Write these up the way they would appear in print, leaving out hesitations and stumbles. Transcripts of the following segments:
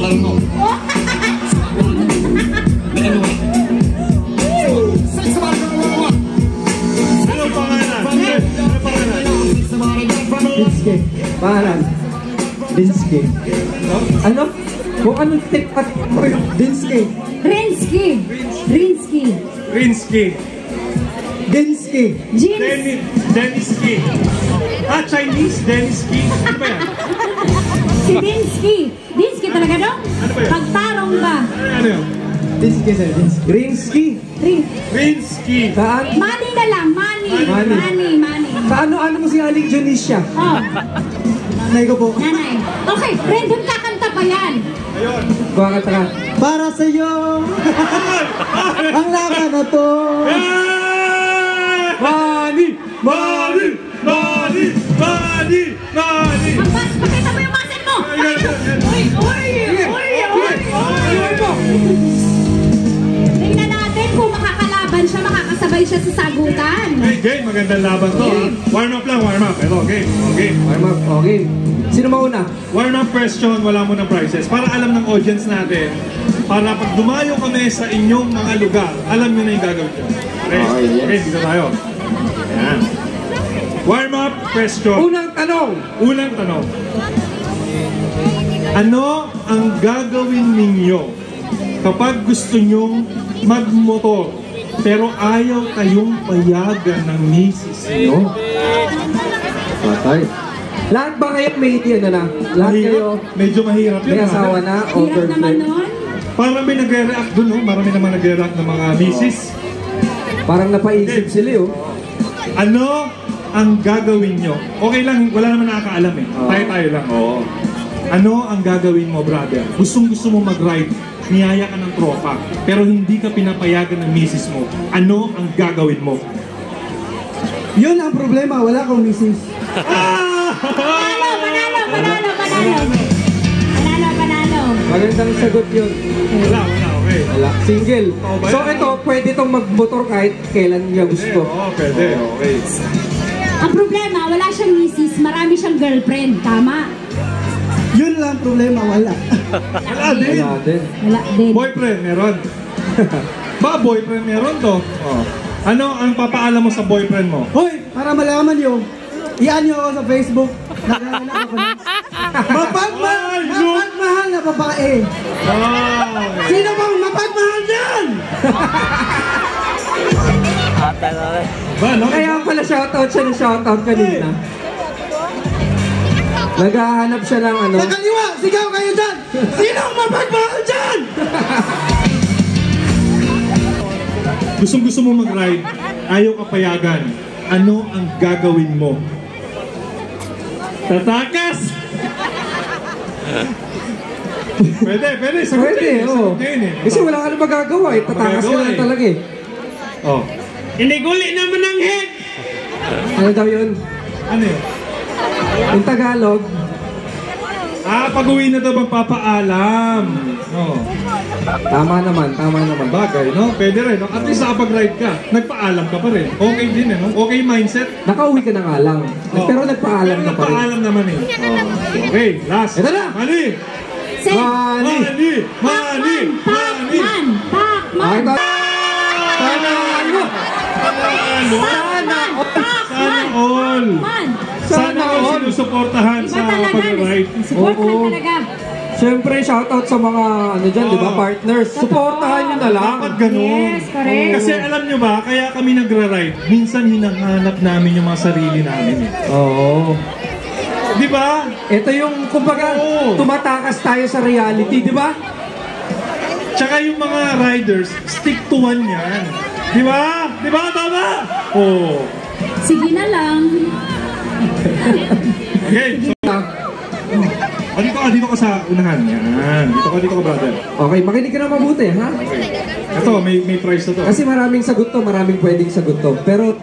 lang mo. Ano pangalan? Ano pangalan? Dinske. Pangalan. Dinske. Ano? Kung anong tip at Dinske. Rinsky. Rinsky. Rinsky. Dinske. Jeans. Deniski. Ah, Chinese? Deniski? Ano ba yan? Si Dinsky. Dinsky talaga no? Ano ba yan? Pagtarong ba? Ano yun? Dinske sir. Rinsky. Rinsky. Saan? Money na lang. Money. Money. Money. Money. Ano mo si Aling Junicia? Oh. Nanay ko po. Nanay. Okay. Brandon, kakanta pa yan. Ayun. Bakit ka? Para sa'yo. Ang laban na to. Money! Money! Money! Money! Money! Pakita mo yung muscle mo! Tingnan natin kung makakalaban siya, makakasabay siya sa sagutan. Hey, game! Magandang laban to. Warm up lang, warm up. Ito, game. Okay. Warm up, okay. Sino mauna? Warm up question, wala mo ng prizes. Para alam ng audience natin, para pag dumayo kami sa inyong mga lugar, alam nyo na yung gagawin nyo. Okay? Okay, dito tayo. Ayan. Warm up question. Unang tanong. Unang tanong. Ano ang gagawin ninyo kapag gusto nyong magmotor pero ayaw kayong payagan ng misis nyo? Patay. Lahat ba kayo may ano na? Lahat kayo Medyo mahirap yun. may asawa na o Hirap naman girlfriend? nun. Parang may nagre-react dun, no? Marami naman nagre-react ng mga misis. Parang napaisip sila yun. Ano ang gagawin nyo? Okay lang, wala naman nakakaalam eh. Tayo-tayo lang. Oo. Ano ang gagawin mo, brother? Gustong-gusto mo mag-ride, niyaya ka ng tropa, pero hindi ka pinapayagan ng misis mo. Ano ang gagawin mo? Yun ang problema, wala akong misis. Panalo, panalo, panalo, panalo. Panalo, panalo. Magandang sagot yun. Wala, okay. Wala. Single. Oo ba So yan? ito, pwede itong magmotor kahit kailan niya gusto. Oo, pwede. Okay. Ang problema, wala siyang misis, marami siyang girlfriend. Tama? Yun lang problema, wala. Wala din. Wala din. Wala din. Boyfriend, meron. Boyfriend meron to. Oh. Ano ang papaalam mo sa boyfriend mo? Hoy, para malaman nyo, iyan nyo ako sa Facebook. Naghahanap ako na. Mapagmahal na babae. Sino bang mapagmahal dyan? Ba, no? Kaya pala shoutout siya ng shoutout kanina. Naghahanap siya ng ano. Sa kaliwa, sigaw kayo dyan. Sino ang mapagmahal dyan? Gustong-gusto mo mag-ride, ayaw ka payagan. Ano ang gagawin mo? Tatakas! Pwede, sagutin. Pwede, oo. Sagutin eh. Kasi wala ka na magagawa eh. Tatakas ka lang talaga eh. Oh. Iniguli naman ang head. Ano daw yun? Ano yun? Yung Tagalog. Pag-uwi na daw magpapaalam. Oh. Tama naman. Bagay, no? Pwede rin, no? At least nakapag-ride ka, nagpaalam ka pa rin. Okay din, eh, no? Okay mindset. Nakauwi ka na nga lang. Oh. Pero nagpaalam Pero ka pa rin. nagpaalam naman eh. Oh. Okay, last. Ito na! Money! Say, Money! Money! Pacman! Pacman! Sana ano? Pacman! all! Pacman! Sana all sinusuportahan Iba sa talaga. pag-ride. Supportan Oo. talaga. Siyempre, shoutout sa mga ano dyan, di ba, partners. Supportahan nyo na lang. Dapat ganun. Yes, correct. Kasi alam nyo ba, kaya kami nagra-ride, minsan hinahanap namin yung mga sarili namin eh. Oo. Di ba? Ito yung, kumbaga, Oo. tumatakas tayo sa reality, di ba? Tsaka yung mga riders, stick to one yan. Di ba? Di ba? Tama? Oo. Sige na lang. Okay, so... dito ka sa unahan. Yan. Dito ka, brother. Okay, makinig ka na mabuti, ha? Ito, may prize na to. Kasi maraming sagot to, maraming pwedeng sagot to. Pero,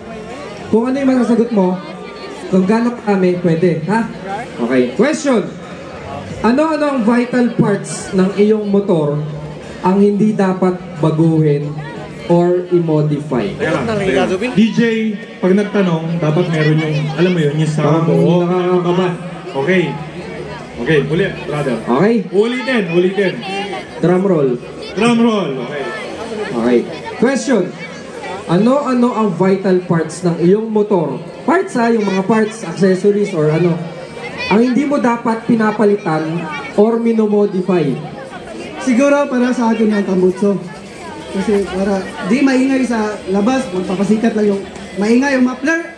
kung ano yung masasagot mo, kung gano'n kami, pwede, ha? Okay, question. Ano-ano ang vital parts ng iyong motor ang hindi dapat baguhin or i-modify? DJ, pag nagtanong, dapat meron yung, alam mo yun, yung sa Parang nakakakaba. Okay. Okay, ulit, brother. Okay, Ulitin. drum roll. Drum roll. Okay. Okay. Question. Ano-ano ang vital parts ng iyong motor? Parts yung mga parts, accessories, or ano. Ang hindi mo dapat pinapalitan or minomodify. Siguro para sa akin ang tambutso. Kasi para di maingay sa labas, magpapasikat lang yung maingay yung muffler.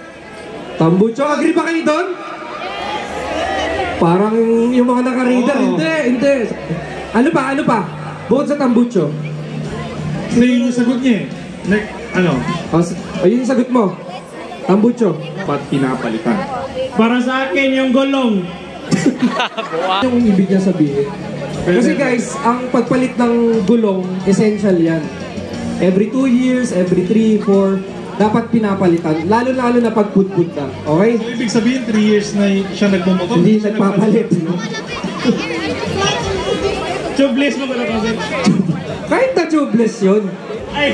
Tambucho, agree ba kayo doon? Parang yung mga naka-radar, Oo. hindi. Ano pa? Bukod sa tambucho. Kasi yun yung sagot niya eh. Ayun yung sagot mo. Tambucho. Dapat pinapalitan. Para sa akin, yung gulong. Yung ibig niya sabihin. Kasi guys, ang pagpalit ng gulong, essential yan. Every 2 years, every 3, 4, dapat pinapalitan. Lalo-lalo na pagpudpud na. Okay? So, ibig sabihin, 3 years na siya nagmumotor. Hindi nagpapalit. Tubeless mo ko na kasi. Kahit na tubeless yun. Ay,